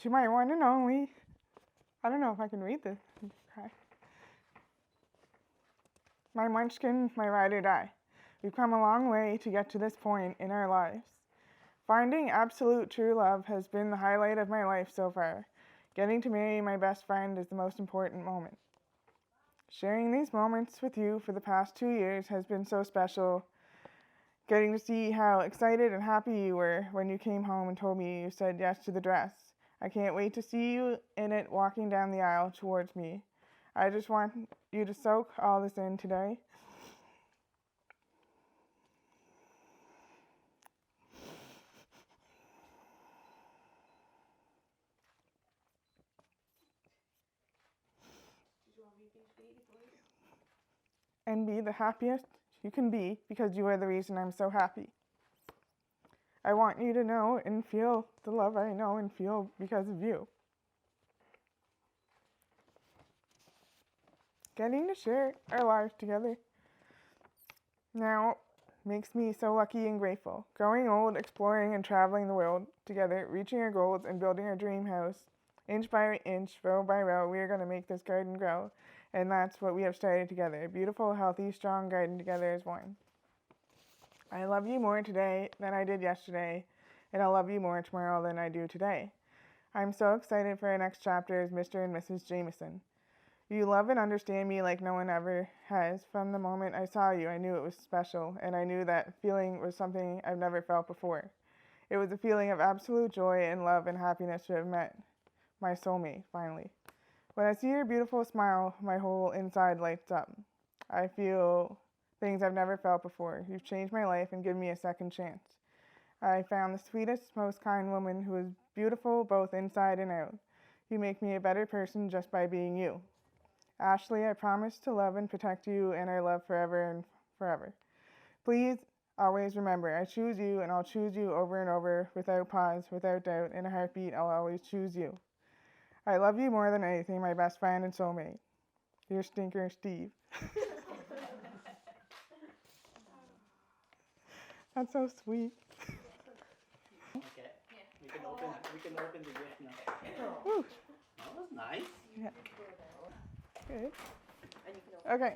To my one and only, I don't know if I can read this. Okay. My munchkin, my ride or die. We've come a long way to get to this point in our lives. Finding absolute true love has been the highlight of my life so far. Getting to marry my best friend is the most important moment. Sharing these moments with you for the past 2 years has been so special. Getting to see how excited and happy you were when you came home and told me you said yes to the dress. I can't wait to see you in it walking down the aisle towards me. I just want you to soak all this in today. And be the happiest you can be because you are the reason I'm so happy. I want you to know and feel the love I know and feel because of you. Getting to share our lives together now makes me so lucky and grateful. Growing old, exploring and traveling the world together, reaching our goals and building our dream house. Inch by inch, row by row, we are going to make this garden grow. And that's what we have started together. A beautiful, healthy, strong garden together as one. I love you more today than I did yesterday, and I'll love you more tomorrow than I do today. I'm so excited for our next chapter as Mr. and Mrs. Jameson. You love and understand me like no one ever has. From the moment I saw you, I knew it was special, and I knew that feeling was something I've never felt before. It was a feeling of absolute joy and love and happiness to have met my soulmate, finally. When I see your beautiful smile, my whole inside lights up. I feel things I've never felt before. You've changed my life and given me a second chance. I found the sweetest, most kind woman who is beautiful both inside and out. You make me a better person just by being you. Ashley, I promise to love and protect you and our love forever and forever. Please always remember, I choose you and I'll choose you over and over without pause, without doubt. In a heartbeat, I'll always choose you. I love you more than anything, my best friend and soulmate. Your stinker, Steve. That's so sweet. Okay. We can open the gift now. Whew. That was nice. Yeah. Good. Okay.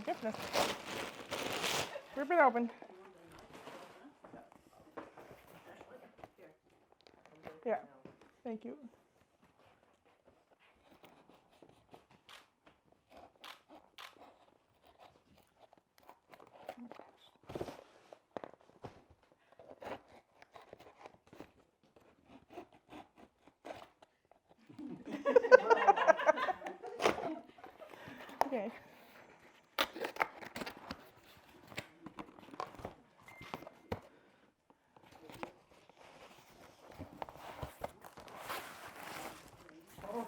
Goodness. Rip it open. Yeah. Thank you. Okay. Oh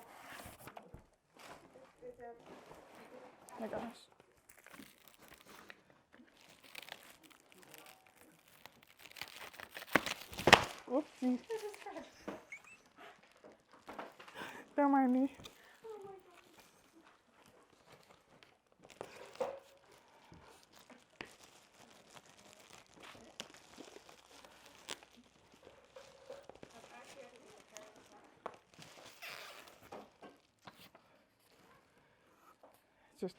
my gosh. Whoopsie. Don't mind me. Just.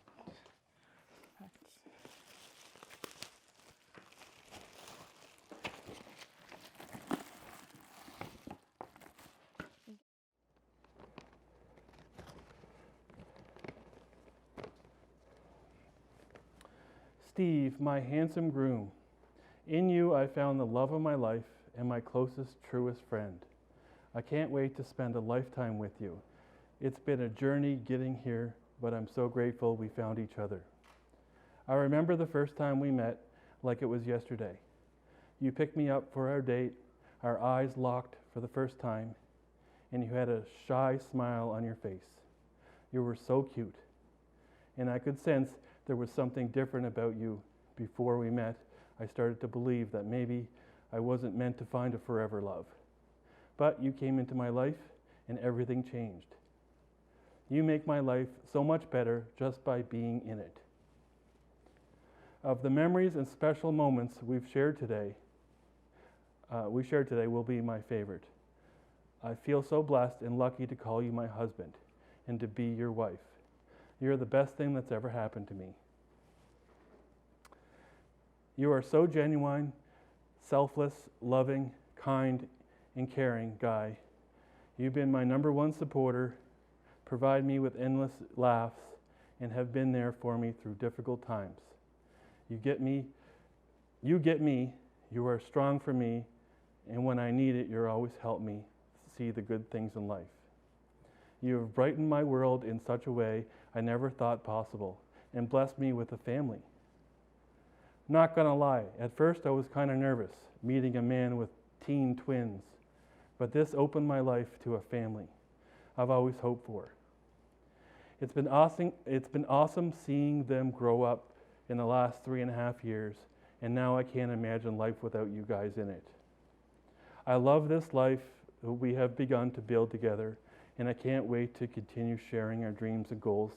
Steve, my handsome groom, in you I found the love of my life and my closest, truest friend. I can't wait to spend a lifetime with you. It's been a journey getting here, but I'm so grateful we found each other. I remember the first time we met like it was yesterday. You picked me up for our date, our eyes locked for the first time, and you had a shy smile on your face. You were so cute, and I could sense there was something different about you. Before we met, I started to believe that maybe I wasn't meant to find a forever love. But you came into my life, and everything changed. You make my life so much better just by being in it. Of the memories and special moments we shared today will be my favorite. I feel so blessed and lucky to call you my husband and to be your wife. You're the best thing that's ever happened to me. You are so genuine, selfless, loving, kind, and caring guy. You've been my number one supporter, provide me with endless laughs, and have been there for me through difficult times. You get me, you are strong for me, and when I need it, you always help me see the good things in life. You have brightened my world in such a way I never thought possible, and blessed me with a family. Not gonna lie, at first I was kind of nervous, meeting a man with teen twins, but this opened my life to a family I've always hoped for. It's been awesome seeing them grow up in the last 3.5 years, and now I can't imagine life without you guys in it. I love this life that we have begun to build together, and I can't wait to continue sharing our dreams and goals.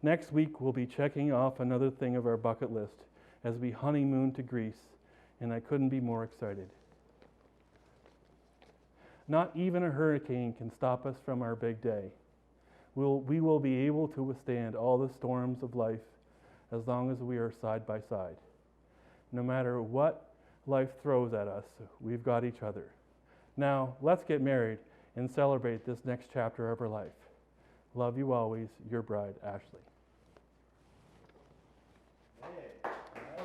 Next week, we'll be checking off another thing of our bucket list as we honeymoon to Greece, and I couldn't be more excited. Not even a hurricane can stop us from our big day. We will be able to withstand all the storms of life as long as we are side by side. No matter what life throws at us, we've got each other. Now, let's get married and celebrate this next chapter of our life. Love you always, your bride, Ashley.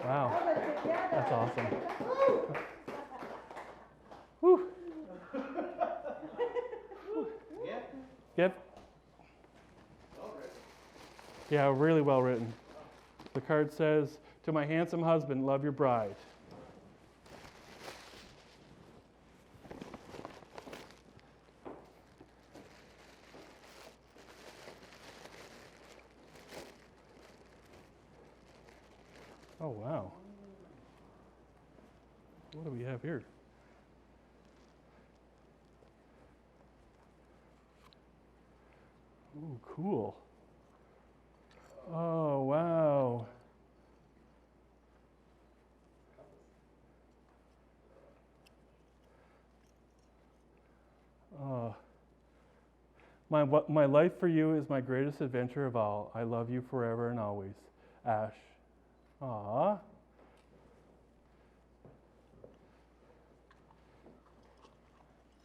Wow, that's awesome. Whew. Yep. Yeah, really well written. The card says, "To my handsome husband, love your bride." Oh, wow. What do we have here? Ooh, cool. Oh, wow. My life for you is my greatest adventure of all. I love you forever and always. Ash. Aw.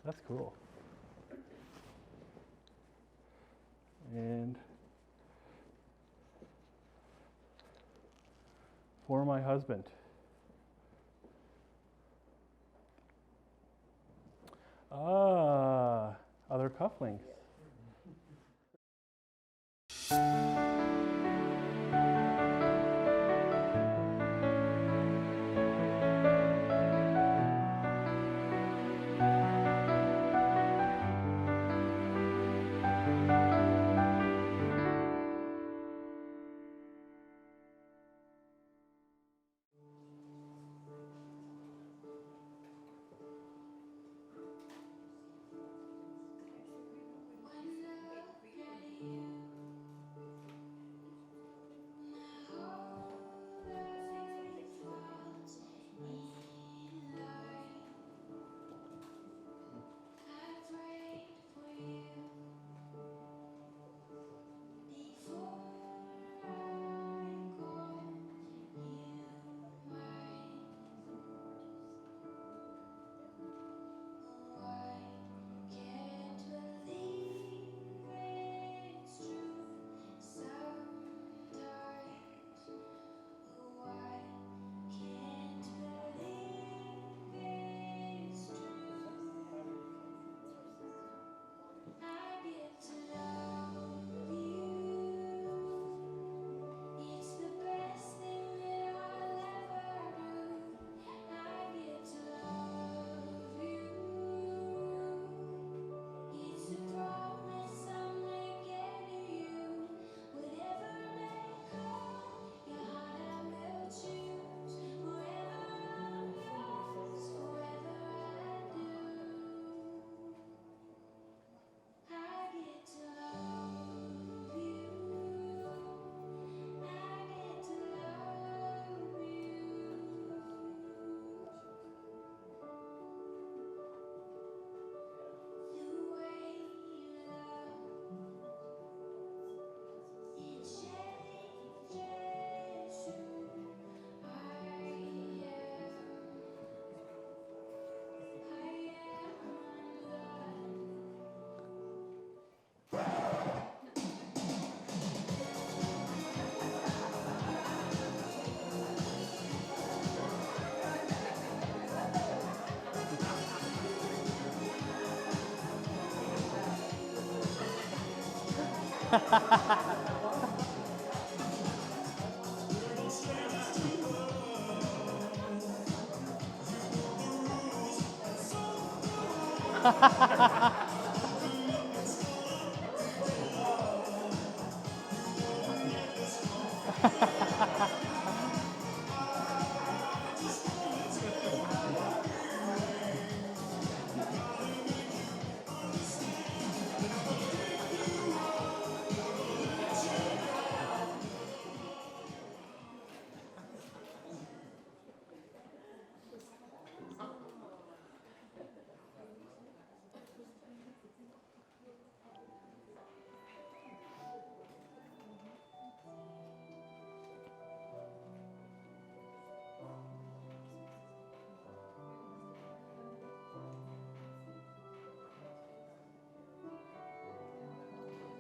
That's cool. And for my husband. Other cufflinks.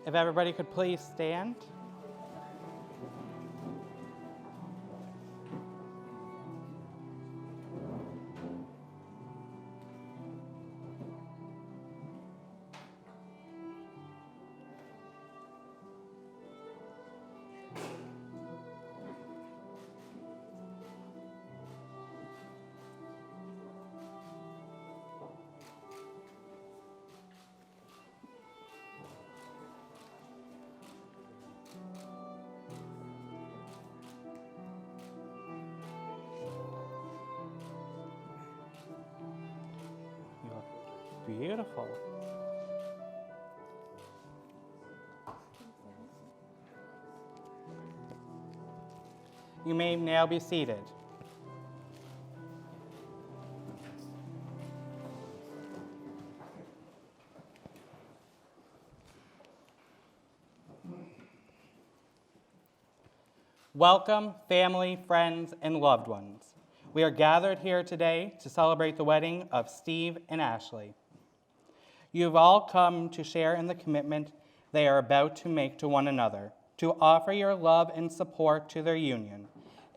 If everybody could please stand. You look beautiful. You may now be seated. Welcome, family, friends, and loved ones. We are gathered here today to celebrate the wedding of Steve and Ashley. You have all come to share in the commitment they are about to make to one another, to offer your love and support to their union,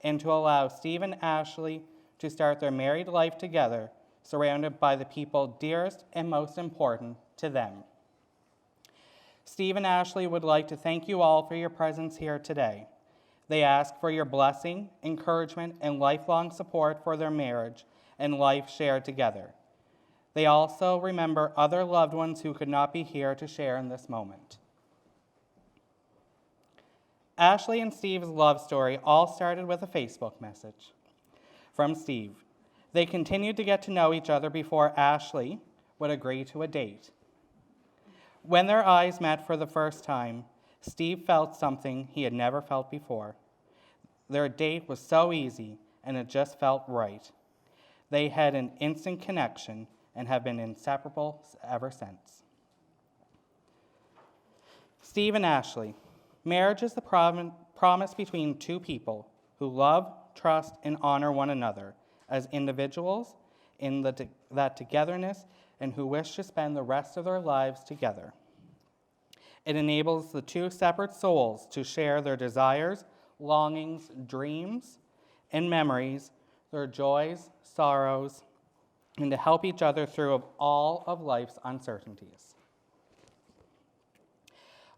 and to allow Steve and Ashley to start their married life together, surrounded by the people dearest and most important to them. Steve and Ashley would like to thank you all for your presence here today. They ask for your blessing, encouragement, and lifelong support for their marriage and life shared together. They also remember other loved ones who could not be here to share in this moment. Ashley and Steve's love story all started with a Facebook message from Steve. They continued to get to know each other before Ashley would agree to a date. When their eyes met for the first time, Steve felt something he had never felt before. Their date was so easy, and it just felt right. They had an instant connection and have been inseparable ever since. Steve and Ashley. Marriage is the promise between two people who love, trust, and honor one another as individuals in that togetherness and who wish to spend the rest of their lives together. It enables the two separate souls to share their desires, longings, dreams, and memories, their joys, sorrows, and to help each other through all of life's uncertainties.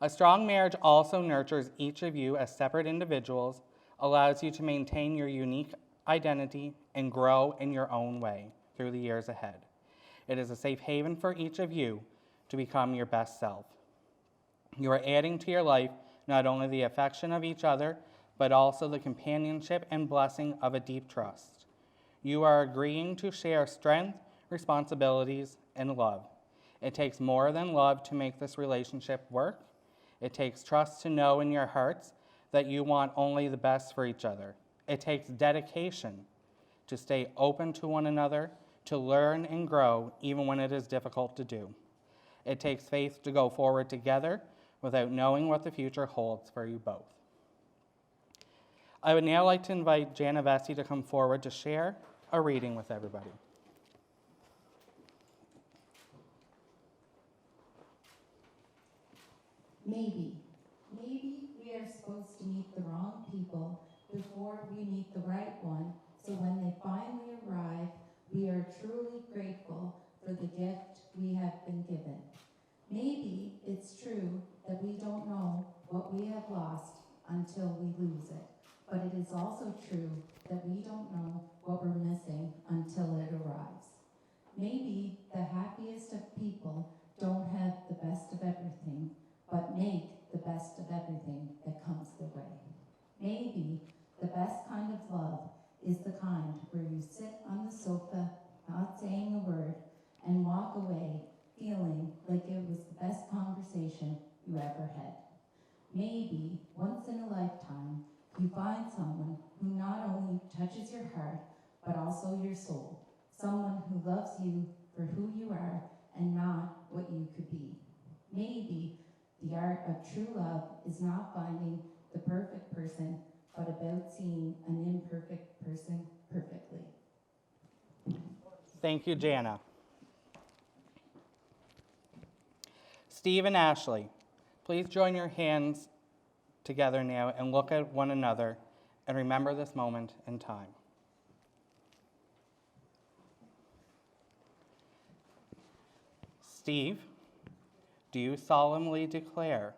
A strong marriage also nurtures each of you as separate individuals, allows you to maintain your unique identity, and grow in your own way through the years ahead. It is a safe haven for each of you to become your best self. You are adding to your life not only the affection of each other, but also the companionship and blessing of a deep trust. You are agreeing to share strength, responsibilities, and love. It takes more than love to make this relationship work. It takes trust to know in your hearts that you want only the best for each other. It takes dedication to stay open to one another, to learn and grow even when it is difficult to do. It takes faith to go forward together without knowing what the future holds for you both. I would now like to invite Jana Vesey to come forward to share a reading with everybody. Maybe we are supposed to meet the wrong people before we meet the right one, so when they finally arrive, we are truly grateful for the gift we have been given. Maybe it's true that we don't know lose it. But it is also true that we don't know what we're missing until it arrives. Maybe the happiest of people don't have the best of everything, but make the best of everything that comes their way. Maybe the best kind of love is the kind where you sit on the sofa, not saying a word, and walk away feeling like it was the best conversation you ever had. Maybe once in a lifetime, you find someone who not only touches your heart, but also your soul. Someone who loves you for who you are and not what you could be. Maybe the art of true love is not finding the perfect person, but about seeing an imperfect person perfectly. Thank you, Jana. Steve and Ashley, please join your hands together now and look at one another and remember this moment in time. Steve, do you solemnly declare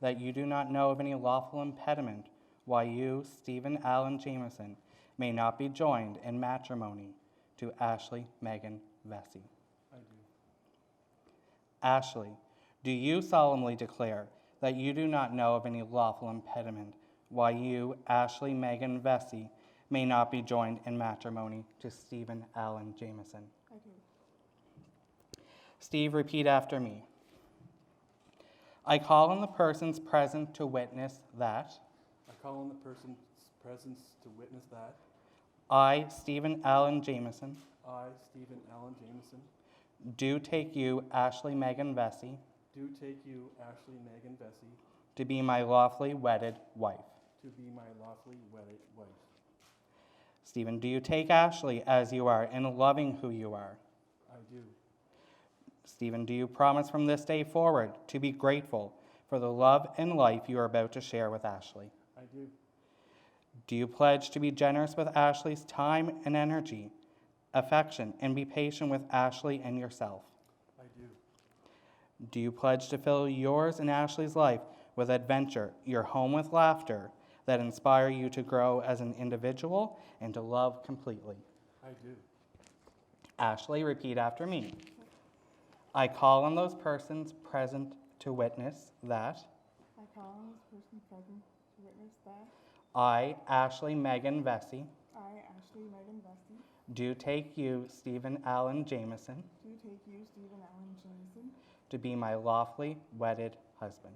that you do not know of any lawful impediment why you, Stephen Allen Jameson, may not be joined in matrimony to Ashley Megan Vesey? I do. Ashley, do you solemnly declare that you do not know of any lawful impediment why you, Ashley Megan Vesey, may not be joined in matrimony to Stephen Allen Jameson? I do. Steve, repeat after me. I call on the persons present to witness that I call on the person's presence to witness that I, Stephen Allen Jameson, I, Stephen Allen Jameson, do take you, Ashley Megan Vesey, do take you, Ashley Megan Vesey, to be my lawfully wedded wife. to be my lawfully wedded wife. Stephen, do you take Ashley as you are and loving who you are? I do. Stephen, do you promise from this day forward to be grateful for the love and life you are about to share with Ashley? I do. Do you pledge to be generous with Ashley's time and energy, affection, and be patient with Ashley and yourself? I do. Do you pledge to fill yours and Ashley's life with adventure, your home with laughter that inspire you to grow as an individual and to love completely? I do. Ashley, repeat after me. I call on those persons present to witness that I call on this person present to witness that I, Ashley Megan Vesey, I, Ashley Megan Vesey, do take you, Stephen Allen Jameson, do take you, Stephen Allen Jameson, to be my lawfully wedded husband.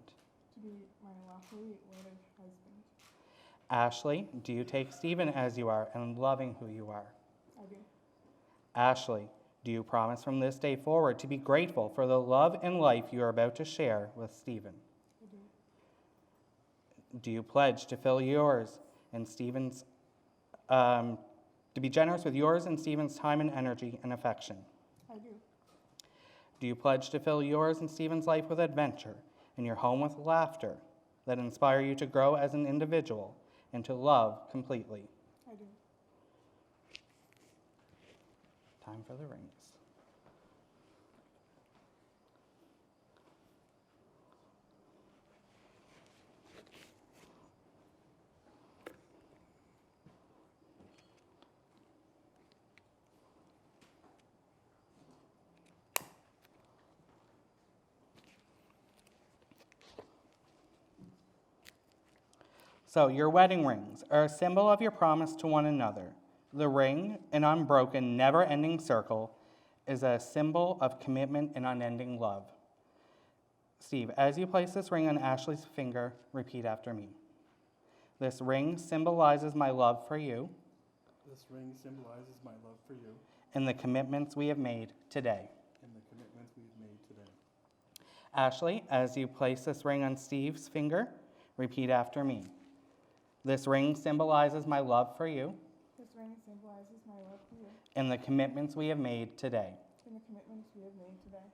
to be my lawfully wedded husband. Ashley, do you take Stephen as you are and loving who you are? I do. Ashley, do you promise from this day forward to be grateful for the love and life you are about to share with Stephen? I do. Do you pledge to fill yours and Stephen's, to be generous with yours and Stephen's time and energy and affection? I do. Do you pledge to fill yours and Stephen's life with adventure and your home with laughter that inspire you to grow as an individual and to love completely? I do. Time for the rings. So, your wedding rings are a symbol of your promise to one another. The ring, an unbroken, never-ending circle, is a symbol of commitment and unending love. Steve, as you place this ring on Ashley's finger, repeat after me. This ring symbolizes my love for you This ring symbolizes my love for you and the commitments we have made today. and the commitments we've made today. Ashley, as you place this ring on Steve's finger, repeat after me. This ring symbolizes my love for you This ring symbolizes my love for you and the commitments we have made today. and the commitments we have made today.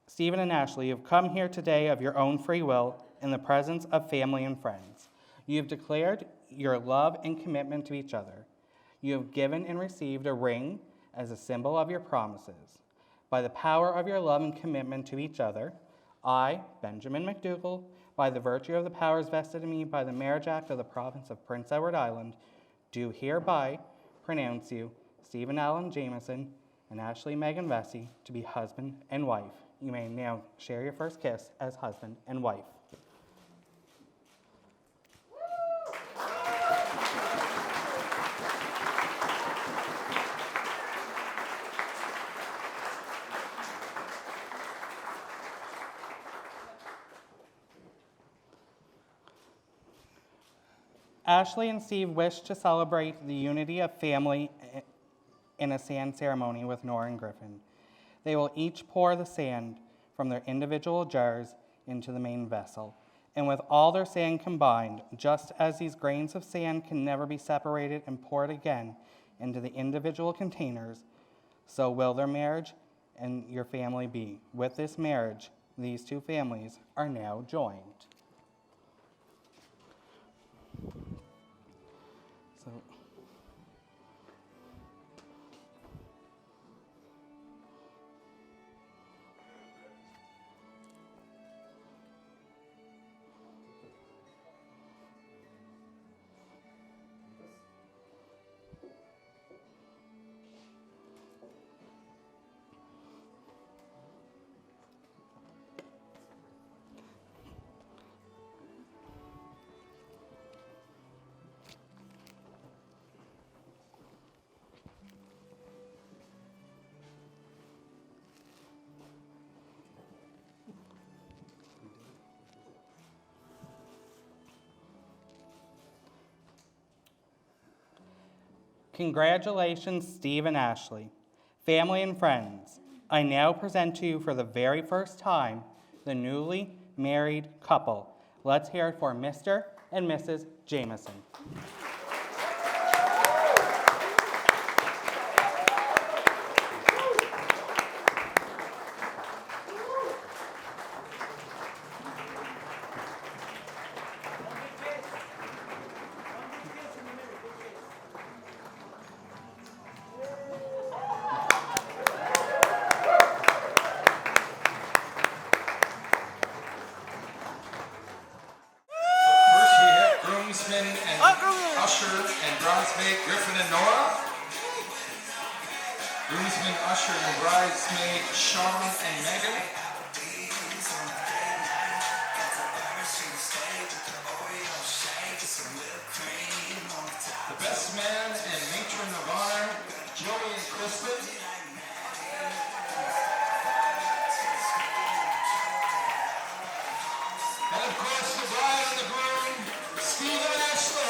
Stephen and Ashley, you've come here today of your own free will in the presence of family and friends. You have declared your love and commitment to each other. You have given and received a ring as a symbol of your promises. By the power of your love and commitment to each other, I, Benjamin McDougall, by the virtue of the powers vested in me by the Marriage Act of the Province of Prince Edward Island, do hereby pronounce you, Stephen Allen Jameson and Ashley Megan Vesey, to be husband and wife. You may now share your first kiss as husband and wife. Ashley and Steve wish to celebrate the unity of family in a sand ceremony with Nora and Griffin. They will each pour the sand from their individual jars into the main vessel. And with all their sand combined, just as these grains of sand can never be separated and poured again into the individual containers, so will their marriage and your family be. With this marriage, these two families are now joined. So, congratulations, Steve and Ashley. Family and friends, I now present to you for the very first time the newly married couple. Let's hear it for Mr. and Mrs. Jameson. Groomsmen and usher and bridesmaid Griffin and Nora. Groomsmen, usher and bridesmaid Sean and Megan. The best man and matron of honor Joey and Kristen. And of course the bride and the groom, Steve and Ashley.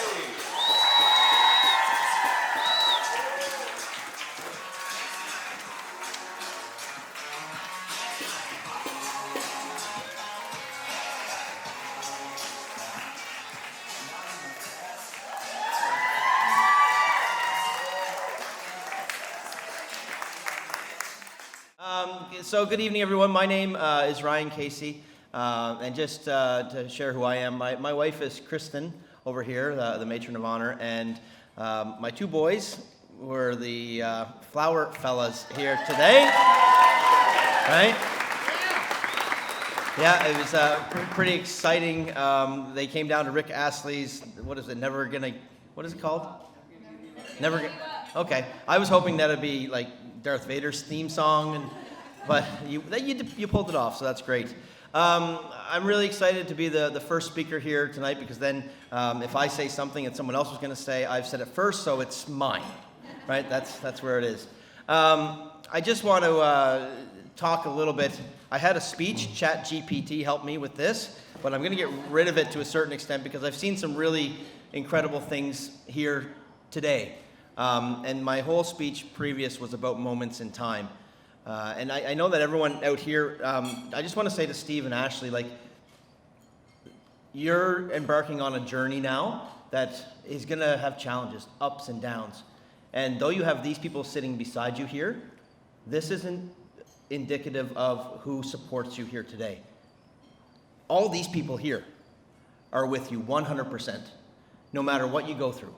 So good evening, everyone. My name is Ryan Casey, and just to share who I am, my wife is Kristen over here, the matron of honor, and my two boys were the flower fellas here today, right? Yeah, it was pretty exciting. They came down to Rick Astley's, what is it called? Never. Okay, I was hoping that it'd be like Darth Vader's theme song, but you pulled it off, so that's great. I'm really excited to be the first speaker here tonight because then if I say something that someone else was going to say, I've said it first, so it's mine, right? That's where it is. I just want to talk a little bit. I had a speech. ChatGPT helped me with this, but I'm going to get rid of it to a certain extent because I've seen some really incredible things here today. And my whole speech previous was about moments in time. And I know that everyone out here, I just want to say to Steve and Ashley, like, you're embarking on a journey now that is going to have challenges, ups and downs. And though you have these people sitting beside you here, this isn't indicative of who supports you here today. All these people here are with you 100%, no matter what you go through.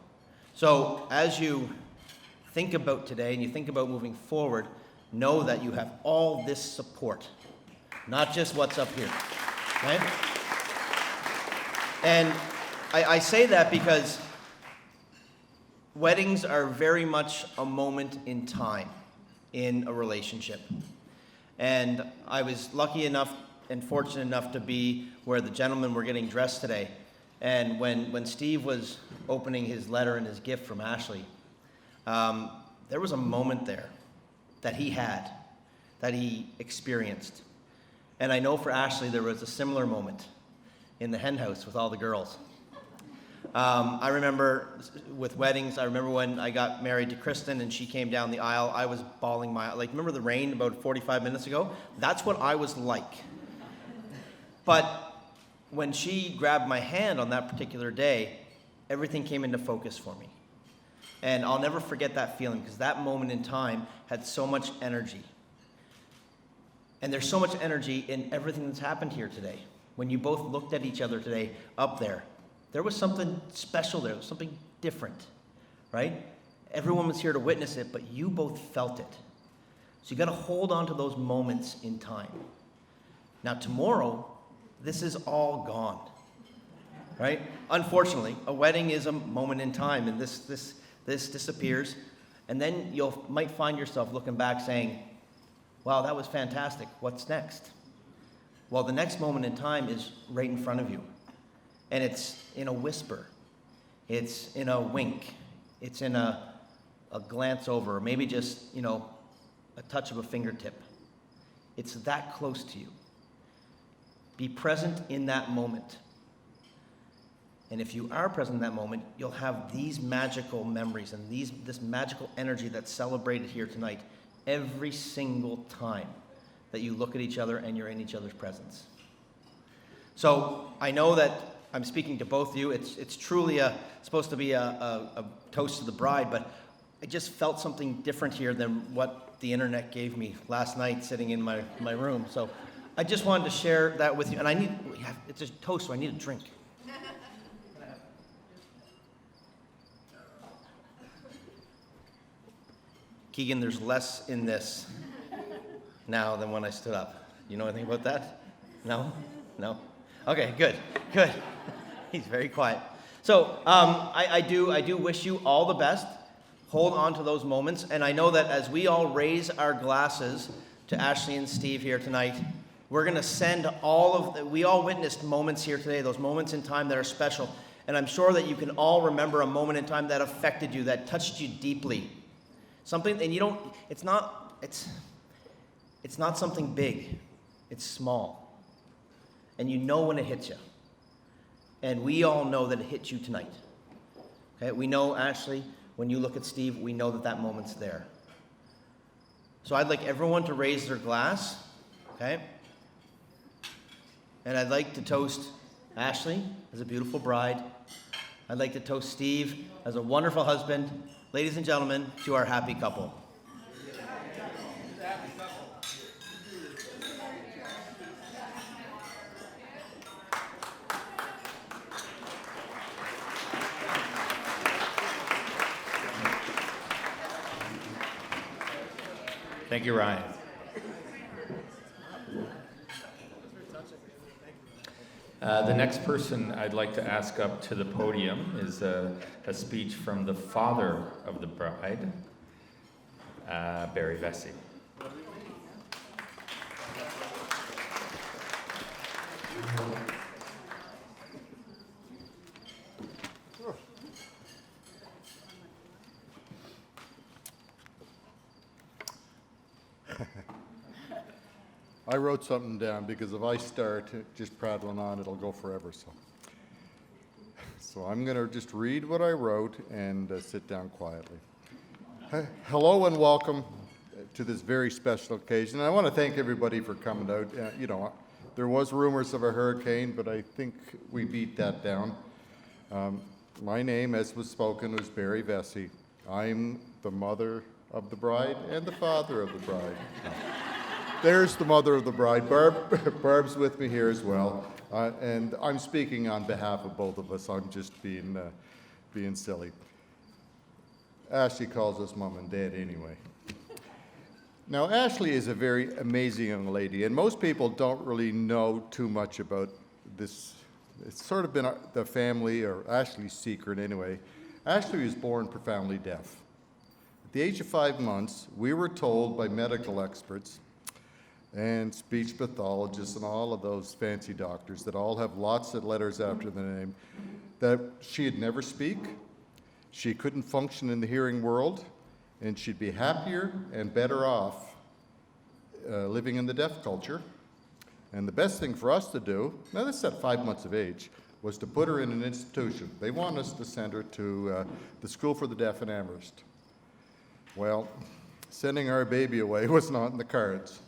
So as you think about today and you think about moving forward, know that you have all this support, not just what's up here, right? And I say that because weddings are very much a moment in time in a relationship. And I was lucky enough and fortunate enough to be where the gentlemen were getting dressed today. And when Steve was opening his letter and his gift from Ashley, there was a moment there that he had, that he experienced. And I know for Ashley there was a similar moment in the hen house with all the girls. I remember with weddings, I remember when I got married to Kristen and she came down the aisle, I was bawling my, like, remember the rain about 45 minutes ago? That's what I was like. But when she grabbed my hand on that particular day, everything came into focus for me. And I'll never forget that feeling because that moment in time had so much energy. And there's so much energy in everything that's happened here today. When you both looked at each other today up there, there was something special there, something different, right? Everyone was here to witness it, but you both felt it. So you got to hold on to those moments in time. Now tomorrow, this is all gone, right? Unfortunately, a wedding is a moment in time, and this disappears, and then you might find yourself looking back saying, wow, that was fantastic. What's next? Well, the next moment in time is right in front of you. And it's in a whisper. It's in a wink. It's in a glance over, or maybe just, a touch of a fingertip. It's that close to you. Be present in that moment. And if you are present in that moment, you'll have these magical memories and this magical energy that's celebrated here tonight every single time that you look at each other and you're in each other's presence. So I know that I'm speaking to both of you. It's truly supposed to be a toast to the bride, but I just felt something different here than what the internet gave me last night sitting in my room. So I just wanted to share that with you. And it's a toast, so I need a drink. Keegan, there's less in this now than when I stood up. You know anything about that? No? No? Okay, good. He's very quiet. So I do wish you all the best. Hold on to those moments. And I know that as we all raise our glasses to Ashley and Steve here tonight, we're going to send we all witnessed moments here today, those moments in time that are special. And I'm sure that you can all remember a moment in time that affected you, that touched you deeply. Something, and it's not something big. It's small. And you know when it hits you. And we all know that it hit you tonight. Okay? We know, Ashley, when you look at Steve, we know that moment's there. So I'd like everyone to raise their glass. Okay? And I'd like to toast Ashley as a beautiful bride. I'd like to toast Steve as a wonderful husband. Ladies and gentlemen, to our happy couple. Thank you, Ryan. The next person I'd like to ask up to the podium is a speech from the father of the bride, Barry Vesey. I wrote something down because if I start just prattling on, it'll go forever. So I'm going to just read what I wrote and sit down quietly. Hello and welcome to this very special occasion. I want to thank everybody for coming out. There was rumors of a hurricane, but I think we beat that down. My name, as was spoken, was Barry Vesey. I'm the mother of the bride and the father of the bride. There's the mother of the bride. Barb's with me here as well. And I'm speaking on behalf of both of us. I'm just being silly. Ashley calls us mom and dad anyway. Now, Ashley is a very amazing young lady, and most people don't really know too much about this it's sort of been the family, or Ashley's secret anyway. Ashley was born profoundly deaf. At the age of 5 months, we were told by medical experts and speech pathologists and all of those fancy doctors that all have lots of letters after the name, that she'd never speak, she couldn't function in the hearing world, and she'd be happier and better off living in the deaf culture. And the best thing for us to do, now this is at 5 months of age, was to put her in an institution. They want us to send her to the School for the Deaf in Amherst. Well, sending our baby away was not in the cards.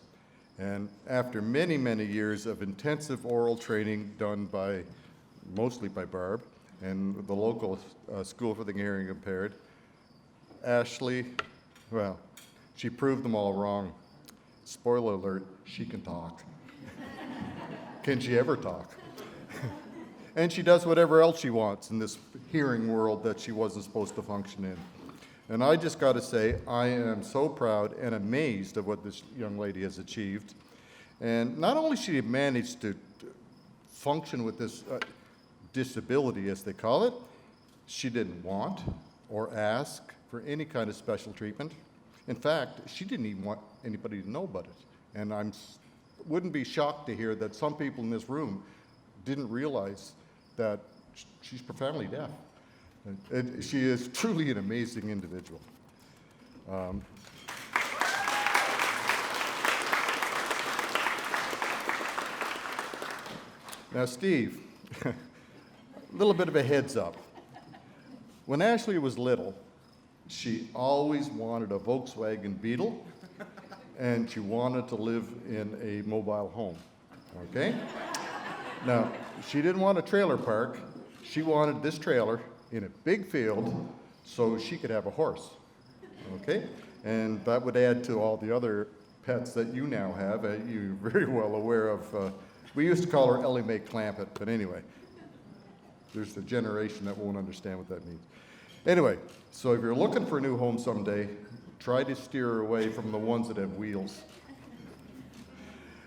And after many, many years of intensive oral training done mostly by Barb and the local School for the Hearing Impaired, Ashley, well, she proved them all wrong. Spoiler alert, she can talk. Can she ever talk? And she does whatever else she wants in this hearing world that she wasn't supposed to function in. And I just got to say, I am so proud and amazed of what this young lady has achieved. And not only she managed to function with this disability, as they call it, she didn't want or ask for any kind of special treatment. In fact, she didn't even want anybody to know about it. And wouldn't be shocked to hear that some people in this room didn't realize that she's profoundly deaf. And she is truly an amazing individual. Now, Steve, a little bit of a heads up. When Ashley was little, she always wanted a Volkswagen Beetle, and she wanted to live in a mobile home, okay? Now, she didn't want a trailer park. She wanted this trailer in a big field so she could have a horse, okay? And that would add to all the other pets that you now have. You're very well aware of, we used to call her Ellie Mae Clampett, but anyway, there's a generation that won't understand what that means. Anyway, so if you're looking for a new home someday, try to steer her away from the ones that have wheels.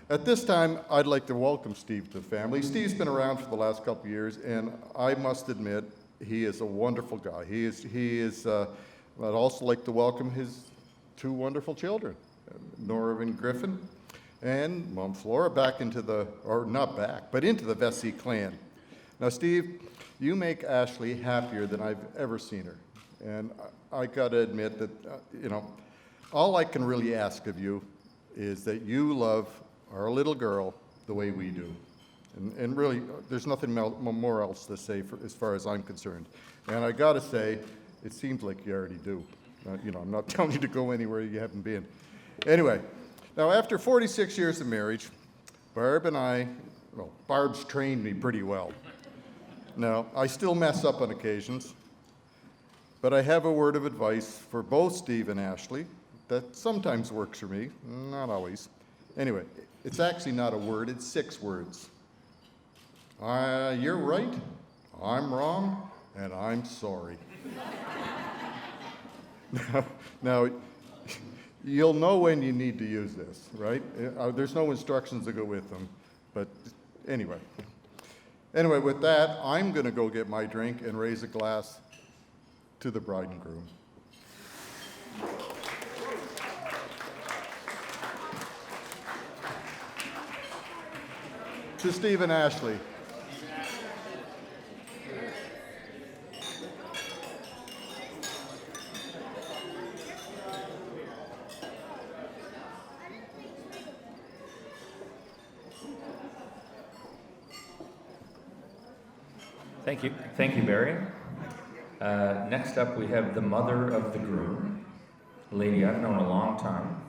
At this time, I'd like to welcome Steve to the family. Steve's been around for the last couple of years, and I must admit, he is a wonderful guy. I'd also like to welcome his 2 wonderful children, Norvin Griffin and Mom Flora, into the Vesey clan. Now, Steve, you make Ashley happier than I've ever seen her. And I got to admit that, all I can really ask of you is that you love our little girl the way we do. And really, there's nothing more else to say as far as I'm concerned. And I got to say, it seems like you already do. I'm not telling you to go anywhere you haven't been. Anyway, now after 46 years of marriage, Barb's trained me pretty well. Now, I still mess up on occasions, but I have a word of advice for both Steve and Ashley that sometimes works for me, not always. Anyway, it's actually not a word, it's 6 words. You're right, I'm wrong, and I'm sorry. Now, you'll know when you need to use this, right? There's no instructions to go with them, but anyway. Anyway, with that, I'm going to go get my drink and raise a glass to the bride and groom. To Steve and Ashley. Thank you, Barry. Next up, we have the mother of the groom, a lady I've known a long time.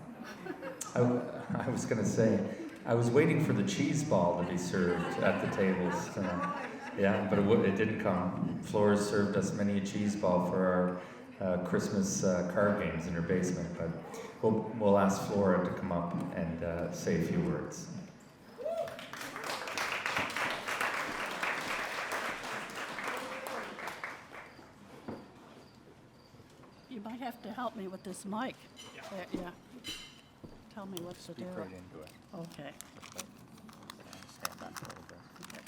I was going to say, I was waiting for the cheese ball to be served at the tables. But it didn't come. Flores served us many a cheese ball for our Christmas card games in her basement, but we'll ask Flora to come up and say a few words. You might have to help me with this mic. Yeah. Tell me what to do. Right into it. Okay. Stand on shoulder. Okay.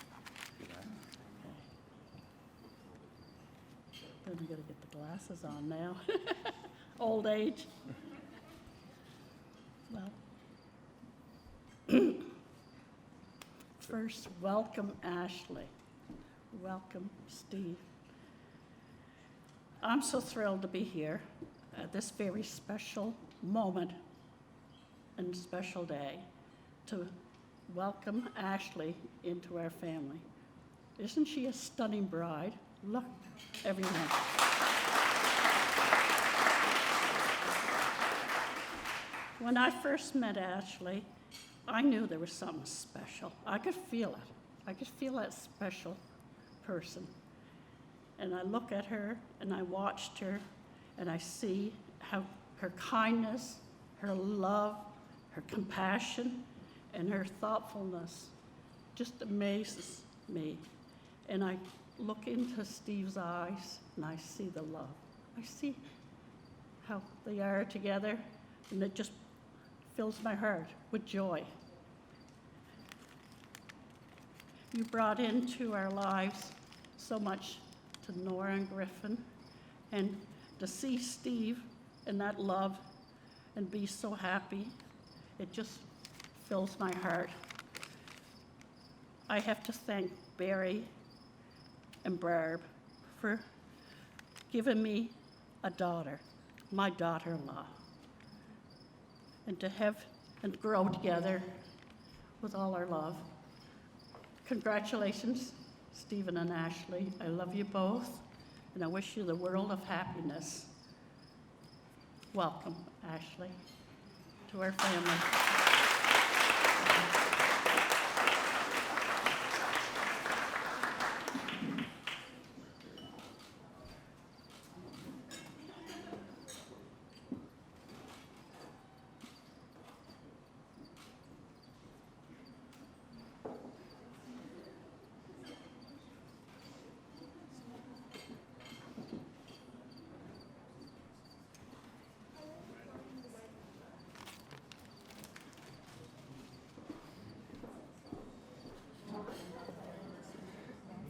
Do that. Then I gotta get the glasses on now. Old age. Well, first, welcome Ashley. Welcome Steve. I'm so thrilled to be here at this very special moment and special day to welcome Ashley into our family. Isn't she a stunning bride? Look, everyone. When I first met Ashley, I knew there was something special. I could feel it. I could feel that special person. And I look at her and I watched her and I see how her kindness, her love, her compassion, and her thoughtfulness just amazes me. And I look into Steve's eyes and I see the love. I see how they are together, and it just fills my heart with joy. You brought into our lives so much to Nora and Griffin, and to see Steve and that love and be so happy, it just fills my heart. I have to thank Barry and Barb for giving me a daughter, my daughter-in-law, and to have and grow together with all our love. Congratulations, Stephen and Ashley. I love you both, and I wish you the world of happiness. Welcome, Ashley, to our family.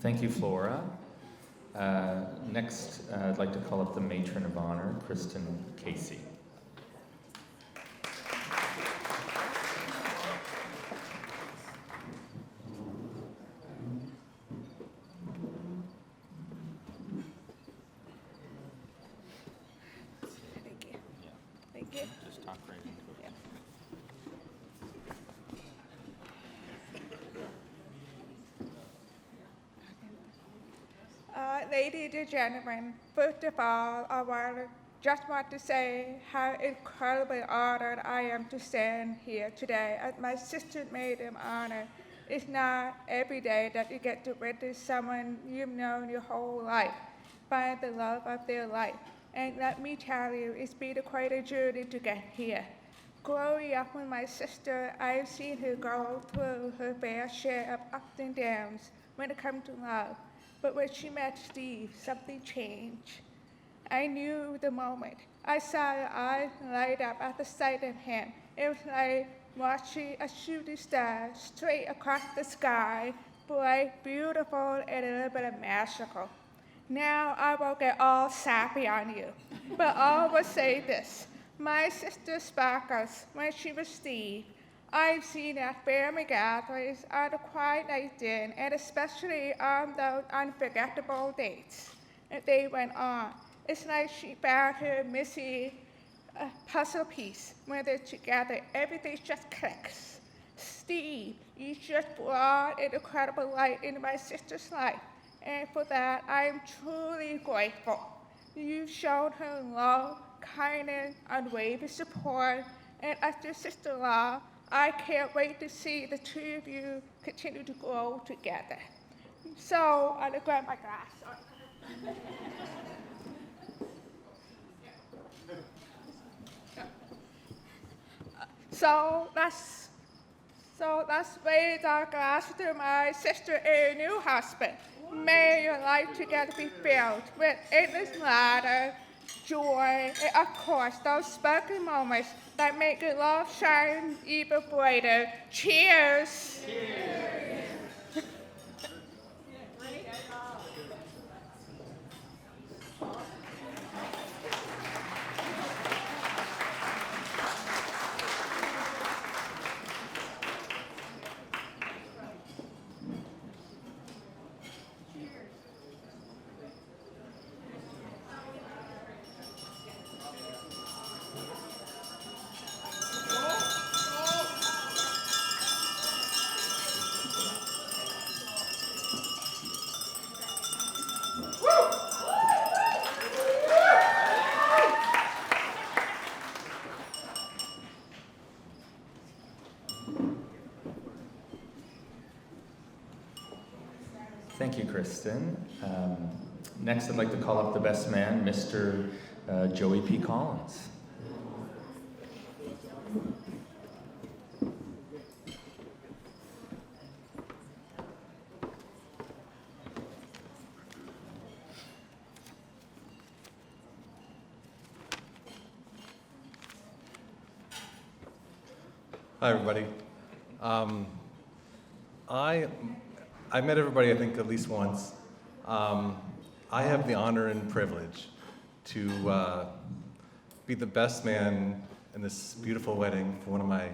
Thank you, Flora. Next, I'd like to call up the Matron of Honor, Kristen Casey. Thank you. Thank you. Just talk right into it. Ladies and gentlemen, first of all, I just want to say how incredibly honored I am to stand here today as my sister's maiden honor. It's not every day that you get to witness someone you've known your whole life find the love of their life. And let me tell you, it's been quite a journey to get here. Growing up with my sister, I've seen her go through her fair share of ups and downs when it comes to love. But when she met Steve, something changed. I knew the moment. I saw her eyes light up at the sight of him. It was like watching a shooting star straight across the sky, bright, beautiful, and a little bit of magical. Now I won't get all sappy on you, but I will say this. My sister sparkles when she was Steve. I've seen at family gatherings, on the quiet night in, and especially on those unforgettable dates that they went on. It's like she found her missing puzzle piece. When they're together, everything just clicks. Steve, you just brought an incredible light into my sister's life, and for that, I am truly grateful. You've shown her love, kindness, unwavering support, and as your sister-in-law, I can't wait to see the two of you continue to grow together. So I'm gonna grab my glass. So let's raise our glass to my sister and new husband. May your life together be filled with endless laughter, joy, and of course, those sparkling moments that make your love shine even brighter. Cheers! Cheers. Thank you, Kristen. Next, I'd like to call up the best man, Mr. Joey P. Collins. Hi, everybody. I met everybody, I think, at least once. I have the honor and privilege to be the best man in this beautiful wedding for one of my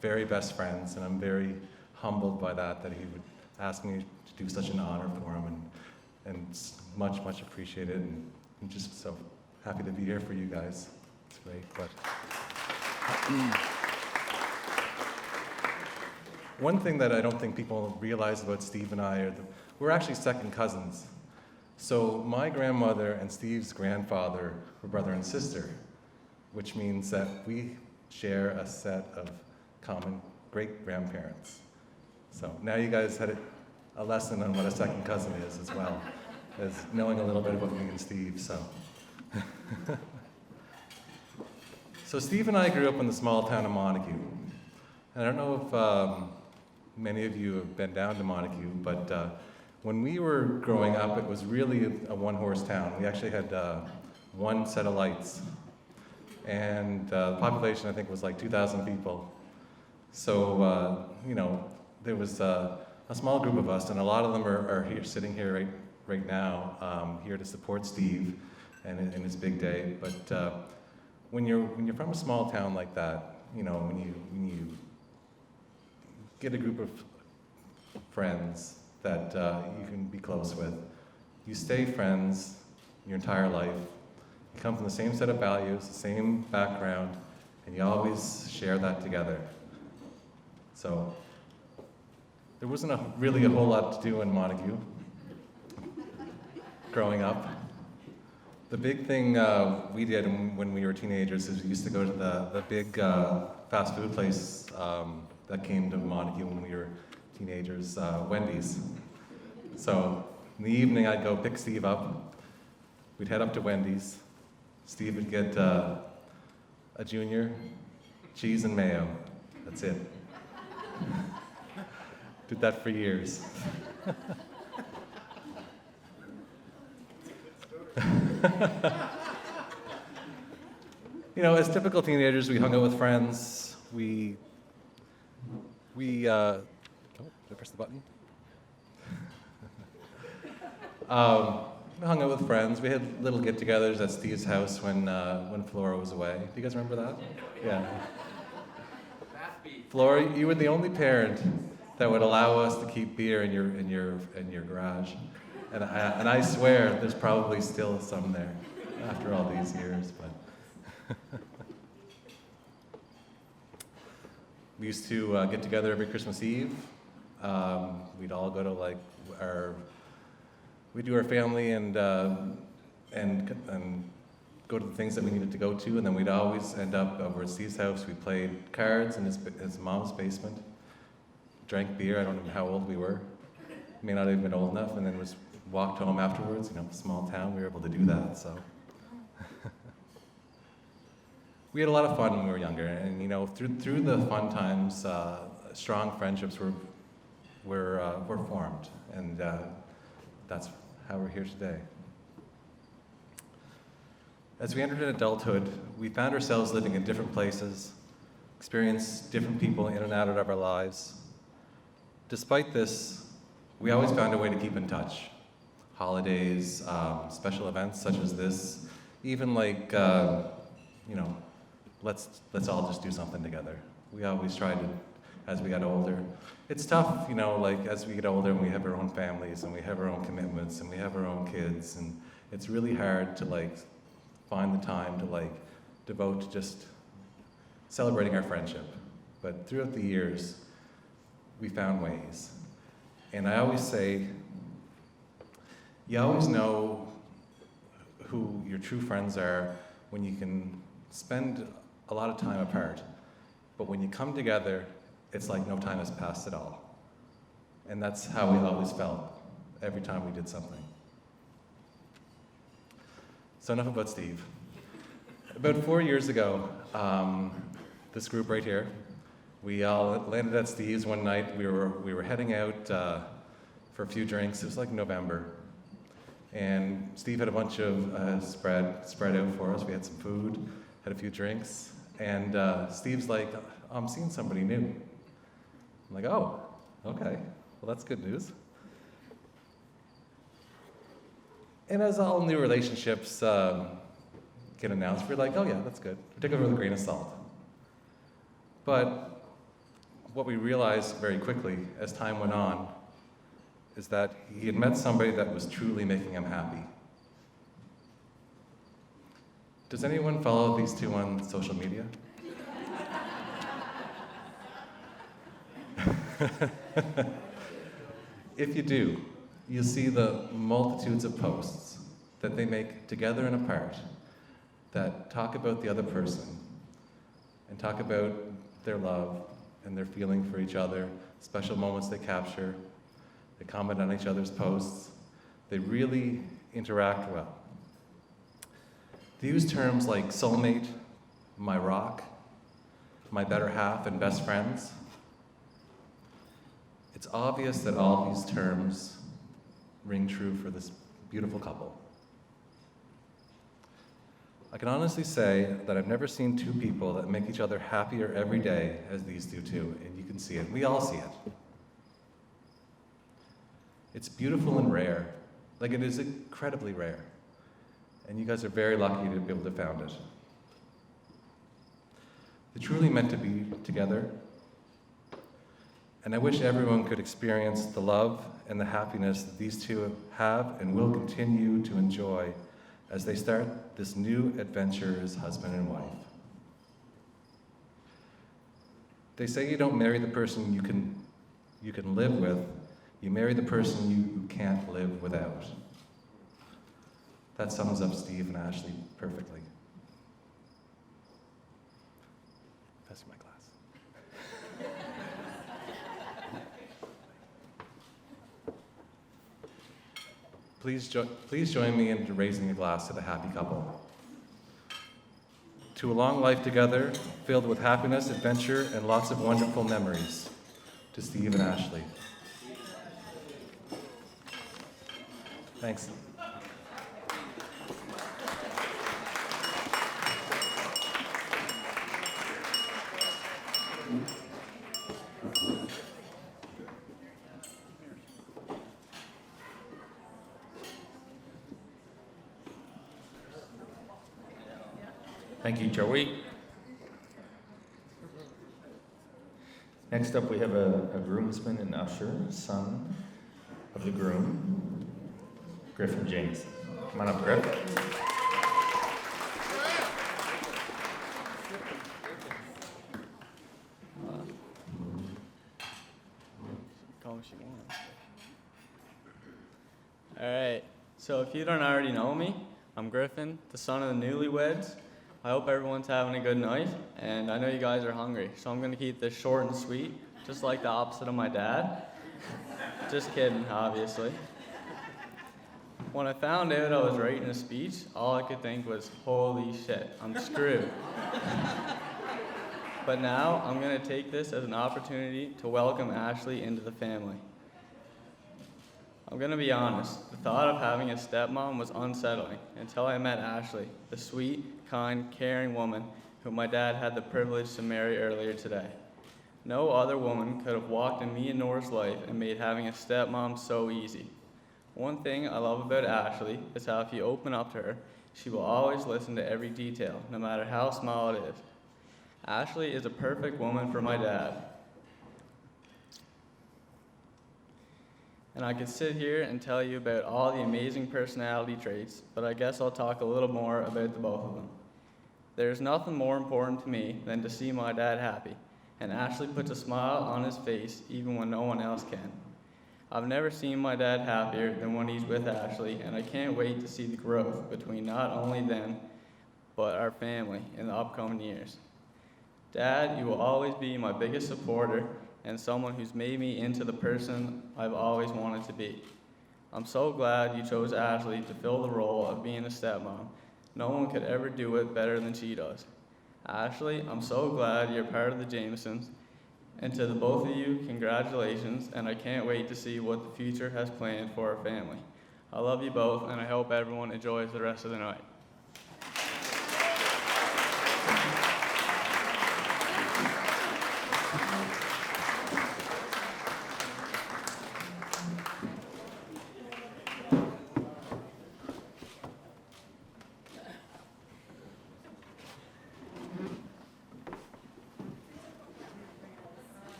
very best friends, and I'm very humbled by that he would ask me to do such an honor for him, and it's much, much appreciated, and I'm just so happy to be here for you guys. It's great, but... One thing that I don't think people realize about Steve and I are that we're actually second cousins. So my grandmother and Steve's grandfather were brother and sister, which means that we share a set of common great-grandparents. So now you guys had a lesson on what a second cousin is as well, as knowing a little bit about me and Steve, so. So Steve and I grew up in the small town of Montague. And I don't know if many of you have been down to Montague, but when we were growing up, it was really a one-horse town. We actually had one set of lights. And the population, I think, was like 2,000 people. So, you know, there was a small group of us, and a lot of them are here, sitting here right now, here to support Steve and in his big day. But when you're from a small town like that, you know, when you get a group of friends that you can be close with, you stay friends your entire life. You come from the same set of values, the same background, and you always share that together. So there wasn't really a whole lot to do in Montague growing up. The big thing we did when we were teenagers is we used to go to the big fast food place that came to Montague when we were teenagers, Wendy's. So in the evening, I'd go pick Steve up. We'd head up to Wendy's. Steve would get a junior, cheese and mayo. That's it. Did that for years. You know, as typical teenagers, we hung out with friends. We did I press the button? We hung out with friends. We had little get-togethers at Steve's house when Flora was away. Do you guys remember that? Yeah. Flora, you were the only parent that would allow us to keep beer in your garage, and I swear there's probably still some there after all these years, but. We used to get together every Christmas Eve. We'd all go to we'd do our family and go to the things that we needed to go to, and then we'd always end up over at Steve's house. We played cards in his mom's basement, drank beer. I don't know how old we were. May not have been old enough, and then walked home afterwards. You know, small town, we were able to do that. So. We had a lot of fun when we were younger, and you know, through the fun times, strong friendships were formed, and that's how we're here today. As we entered adulthood, we found ourselves living in different places, experienced different people in and out of our lives. Despite this, we always found a way to keep in touch. Holidays, special events such as this, even like, you know, let's all just do something together. We always tried to, as we got older. It's tough, you know, like as we get older and we have our own families and we have our own commitments and we have our own kids, and it's really hard to like find the time to like devote to just celebrating our friendship. But throughout the years, we found ways. And I always say, you always know who your true friends are when you can spend a lot of time apart, but when you come together, it's like no time has passed at all. And that's how we always felt every time we did something. So enough about Steve. About 4 years ago, this group right here, we all landed at Steve's one night. We were heading out for a few drinks. It was like November. And Steve had a bunch of spread out for us. We had some food, had a few drinks. And Steve's like, I'm seeing somebody new. I'm like, oh, okay. Well, that's good news. And as all new relationships get announced, we're like, oh yeah, that's good. We took it with a grain of salt. But what we realized very quickly as time went on is that he had met somebody that was truly making him happy. Does anyone follow these two on social media? If you do, you'll see the multitudes of posts that they make together and apart that talk about the other person and talk about their love and their feeling for each other, special moments they capture. They comment on each other's posts. They really interact well. They use terms like soulmate, my rock, my better half, and best friends. It's obvious that all these terms ring true for this beautiful couple. I can honestly say that I've never seen two people that make each other happier every day as these do too, and you can see it. We all see it. It's beautiful and rare. Like, it is incredibly rare. And you guys are very lucky to be able to have found it. They're truly meant to be together. And I wish everyone could experience the love and the happiness that these two have and will continue to enjoy as they start this new adventure as husband and wife. They say you don't marry the person you can live with, you marry the person you can't live without. That sums up Steve and Ashley perfectly. Pass me my glass. Please join me in raising a glass to the happy couple. To a long life together, filled with happiness, adventure, and lots of wonderful memories. To Steve and Ashley. Thanks. Thank you, Joey. Next up, we have a groomsman and usher, son of the groom, Griffin James. Come on up, Griff. Alright, so if you don't already know me, I'm Griffin, the son of the newlyweds. I hope everyone's having a good night, and I know you guys are hungry, so I'm going to keep this short and sweet, just like the opposite of my dad. Just kidding, obviously. When I found out I was writing a speech, all I could think was, holy shit, I'm screwed. But now, I'm going to take this as an opportunity to welcome Ashley into the family. I'm going to be honest, the thought of having a stepmom was unsettling until I met Ashley, the sweet, kind, caring woman who my dad had the privilege to marry earlier today. No other woman could have walked in me and Nora's life and made having a stepmom so easy. One thing I love about Ashley is how if you open up to her, she will always listen to every detail, no matter how small it is. Ashley is a perfect woman for my dad. And I could sit here and tell you about all the amazing personality traits, but I guess I'll talk a little more about the both of them. There's nothing more important to me than to see my dad happy, and Ashley puts a smile on his face even when no one else can. I've never seen my dad happier than when he's with Ashley, and I can't wait to see the growth between not only them, but our family in the upcoming years. Dad, you will always be my biggest supporter and someone who's made me into the person I've always wanted to be. I'm so glad you chose Ashley to fill the role of being a stepmom. No one could ever do it better than she does. Ashley, I'm so glad you're part of the Jamesons. And to the both of you, congratulations, and I can't wait to see what the future has planned for our family. I love you both, and I hope everyone enjoys the rest of the night.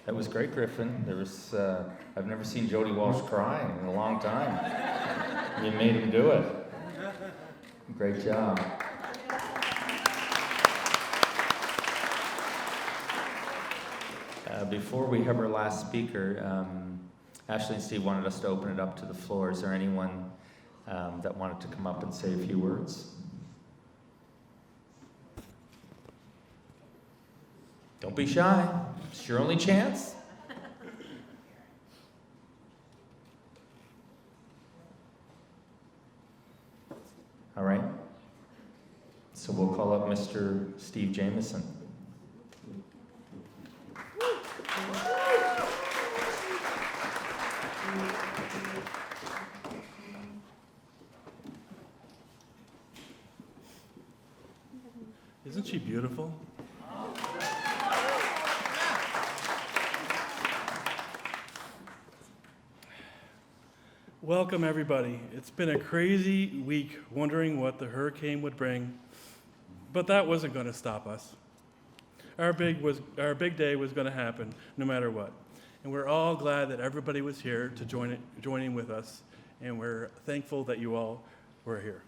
That was great, Griffin. I've never seen Jody Walsh cry in a long time. You made him do it. Great job. Before we have our last speaker, Ashley and Steve wanted us to open it up to the floor. Is there anyone that wanted to come up and say a few words? Don't be shy. It's your only chance. All right. So we'll call up Mr. Steve Jameson. Isn't she beautiful? Welcome, everybody. It's been a crazy week wondering what the hurricane would bring, but that wasn't going to stop us. Our big day was going to happen no matter what, and we're all glad that everybody was here to join in with us, and we're thankful that you all were here.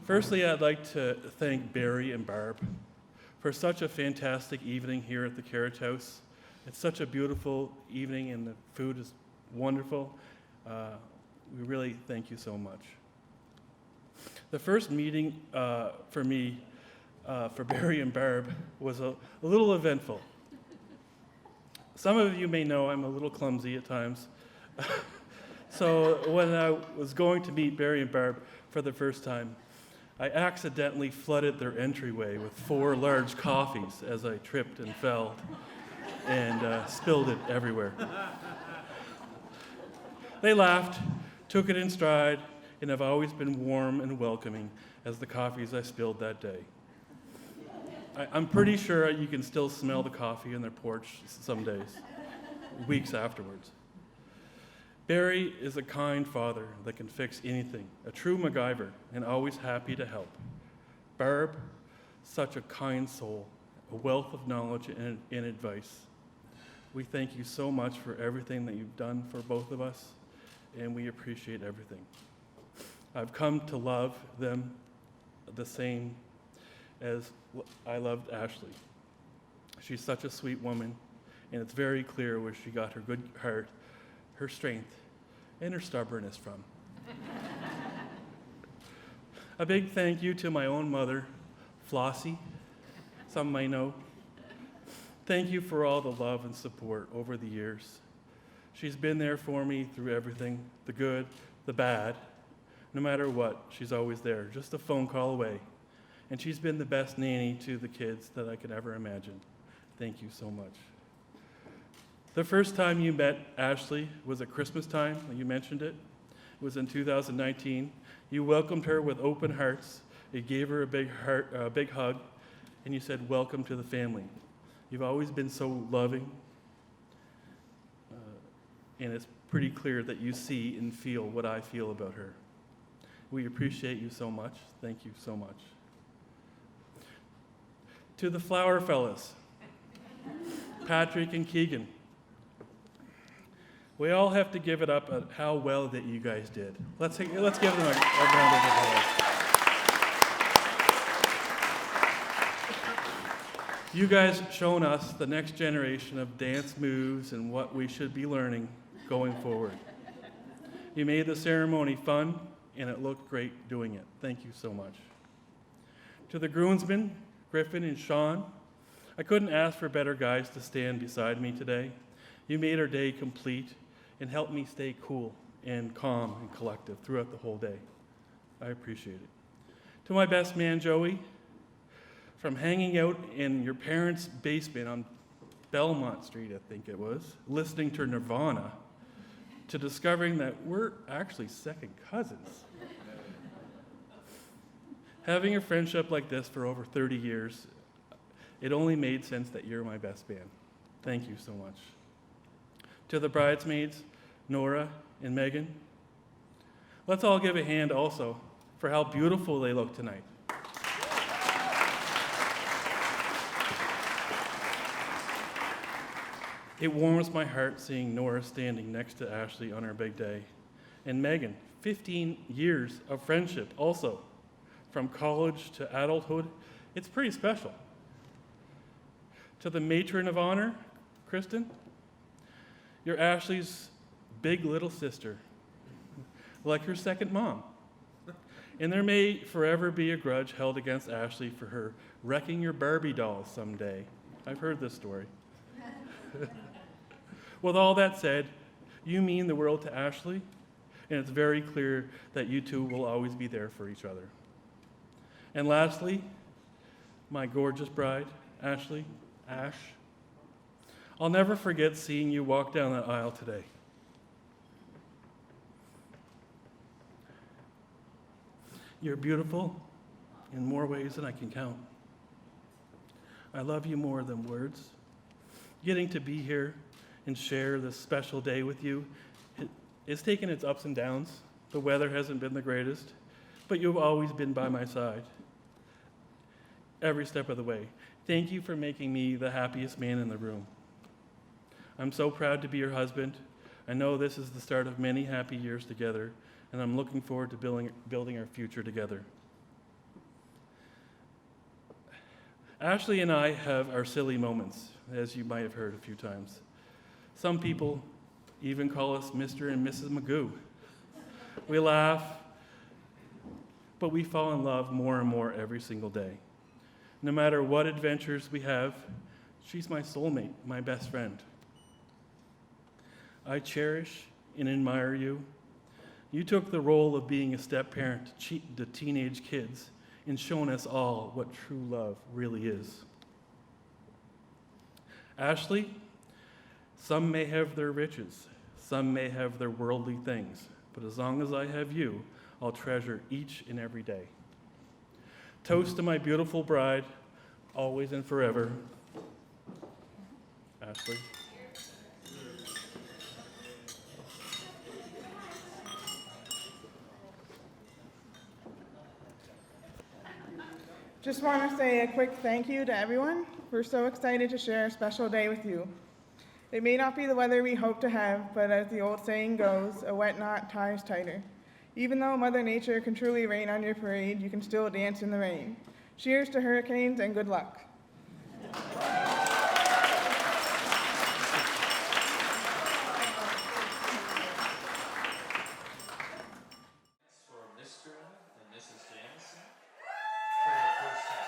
Firstly, I'd like to thank Barry and Barb for such a fantastic evening here at the Carriage House. It's such a beautiful evening, and the food is wonderful. We really thank you so much. The first meeting for me, for Barry and Barb, was a little eventful. Some of you may know I'm a little clumsy at times. So when I was going to meet Barry and Barb for the first time, I accidentally flooded their entryway with 4 large coffees as I tripped and fell and spilled it everywhere. They laughed, took it in stride, and have always been warm and welcoming as the coffees I spilled that day. I'm pretty sure you can still smell the coffee on their porch some days, weeks afterwards. Barry is a kind father that can fix anything, a true MacGyver, and always happy to help. Barb, such a kind soul, a wealth of knowledge and advice. We thank you so much for everything that you've done for both of us, and we appreciate everything. I've come to love them the same as I loved Ashley. She's such a sweet woman, and it's very clear where she got her good heart, her strength, and her stubbornness from. A big thank you to my own mother, Flossie, some may know. Thank you for all the love and support over the years. She's been there for me through everything, the good, the bad. No matter what, she's always there, just a phone call away. And she's been the best nanny to the kids that I could ever imagine. Thank you so much. The first time you met Ashley was at Christmas time, you mentioned it. It was in 2019. You welcomed her with open hearts. You gave her a big hug, and you said, "Welcome to the family." You've always been so loving, and it's pretty clear that you see and feel what I feel about her. We appreciate you so much. Thank you so much. To the Flower Fellas, Patrick and Keegan. We all have to give it up at how well that you guys did. Let's give them a round of applause. You guys shown us the next generation of dance moves and what we should be learning. going forward. You made the ceremony fun, and it looked great doing it. Thank you so much. To the groomsmen, Griffin and Sean, I couldn't ask for better guys to stand beside me today. You made our day complete and helped me stay cool and calm and collective throughout the whole day. I appreciate it. To my best man, Joey, from hanging out in your parents' basement on Belmont Street, I think it was, listening to Nirvana, to discovering that we're actually second cousins. Having a friendship like this for over 30 years, it only made sense that you're my best man. Thank you so much. To the bridesmaids, Nora and Megan, let's all give a hand also for how beautiful they look tonight. It warms my heart seeing Nora standing next to Ashley on her big day. And Megan, 15 years of friendship also. From college to adulthood, it's pretty special. To the matron of honor, Kristen, you're Ashley's big little sister, like her second mom. And there may forever be a grudge held against Ashley for her wrecking your Barbie dolls someday. I've heard this story. With all that said, you mean the world to Ashley, and it's very clear that you two will always be there for each other. And lastly, my gorgeous bride, Ashley, Ash, I'll never forget seeing you walk down that aisle today. You're beautiful in more ways than I can count. I love you more than words. Getting to be here and share this special day with you, it's taken its ups and downs. The weather hasn't been the greatest, but you've always been by my side every step of the way. Thank you for making me the happiest man in the room. I'm so proud to be your husband. I know this is the start of many happy years together, and I'm looking forward to building our future together. Ashley and I have our silly moments, as you might have heard a few times. Some people even call us Mr. and Mrs. Magoo. We laugh, but we fall in love more and more every single day. No matter what adventures we have, she's my soulmate, my best friend. I cherish and admire you. You took the role of being a step-parent to teenage kids and shown us all what true love really is. Ashley, some may have their riches, some may have their worldly things, but as long as I have you, I'll treasure each and every day. Toast to my beautiful bride, always and forever. Ashley. Just want to say a quick thank you to everyone. We're so excited to share a special day with you. It may not be the weather we hope to have, but as the old saying goes, a wet knot ties tighter. Even though Mother Nature can truly rain on your parade, you can still dance in the rain. Cheers to hurricanes and good luck. For Mr. and Mrs. Jamison for the first time.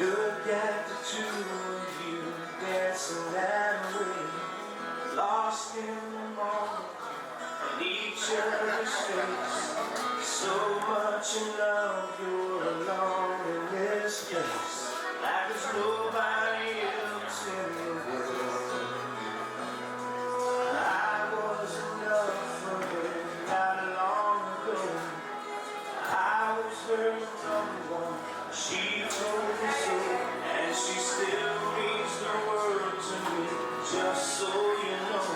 Look at the two of you dancing that way, lost in the moment and each other's face. So much in love, you're alone in this place, like there's nobody else in the world. I was enough for her not long ago. I was her number one, she told me so, and she still means the world to me, just so you know.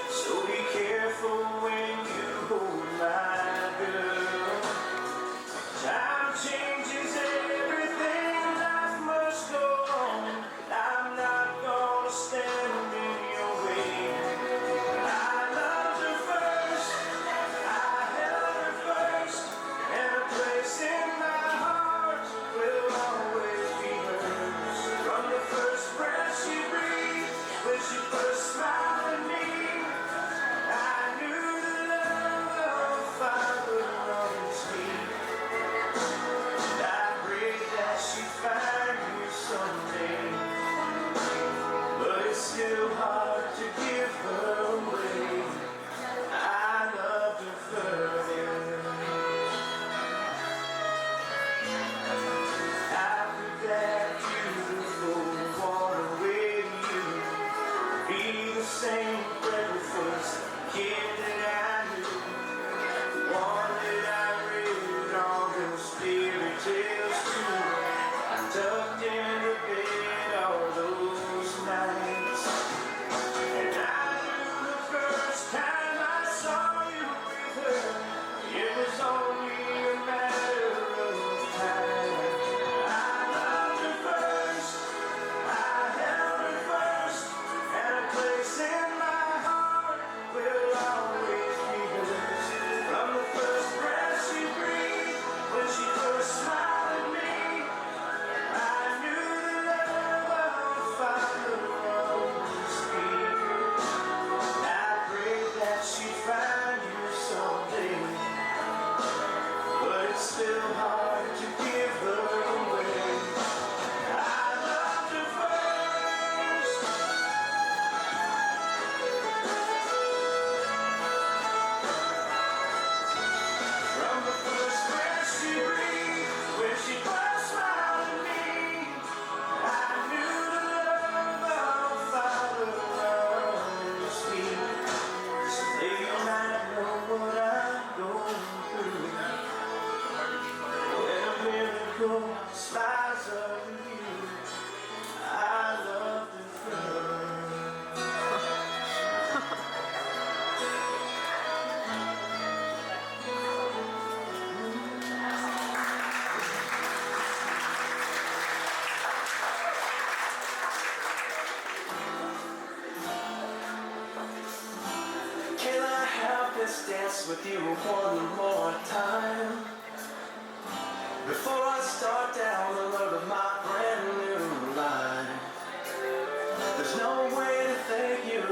So be careful when you hold my girl. Time changes everything, life must go on. I'm not gonna stand in your way. I loved her first, I held her first, and a place in my heart will always be hers. From the first breath she breathed, when she first smiled at me, I knew the love of Father always be. And I pray that she find you someday, but it's still hard to give her away. I loved her further. After that beautiful one with you, be the same freckle face kid that I knew, one that I read all those fairy tales to. I tucked into bed all those nights, and I knew the first time I saw you with her, it was only a matter of time. I loved her first, I held her first, and a place in my heart will always be hers. From the first breath she breathed, when she first smiled at me, I knew the love of Father always be. I pray that she find you someday, but it's still hard to give her away. I loved her first. From the first breath she breathed, when she first smiled at me, I knew the love of Father always be. So they might know what I'm going through, when a miracle slides over you. I love the first. Can I have this dance with you one more time, before I start down the road of my brand new life? There's no way to thank you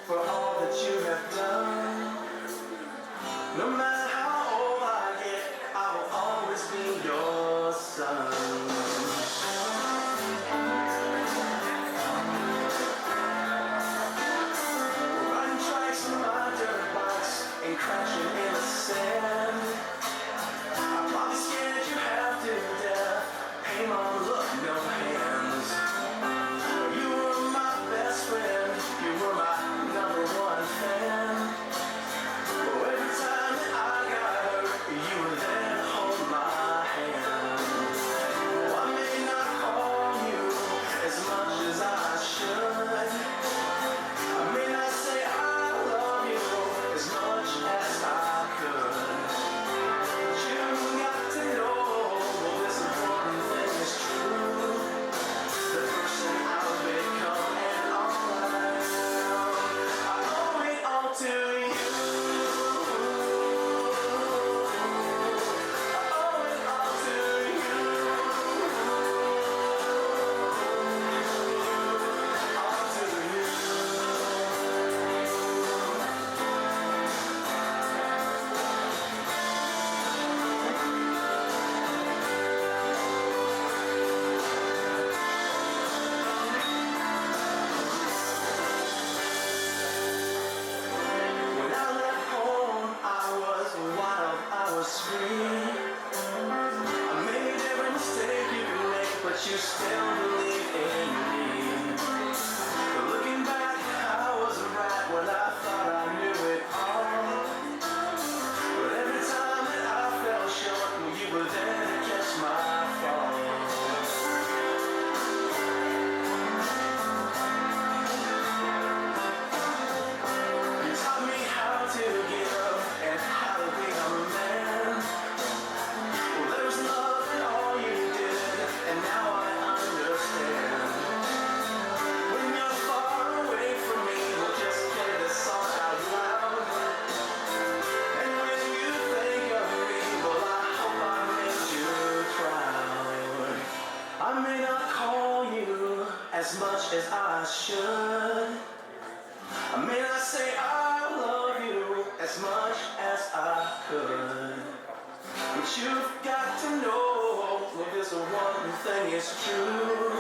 for all that you have done. No matter how old I get, I will always be your son. Riding trikes in my dirt bikes and crashing in the sand. I probably scared you half to death. Hey mom, look, no hands. You were my best friend, you were my number one fan. Oh, every time that I that you still believe in me. But looking back, I wasn't right when I thought I knew it all. But every time that I fell short, you were there to catch my fall. You taught me how to give and how to be a man. Well, there was love in all you did, and now I understand. When you're far away from me, we'll just play this song out loud. And when you think of me, well, I hope I made you proud. I may not call you as much as I should. I may not say I love you as much as I could. But you've got to know, well, this one thing is true.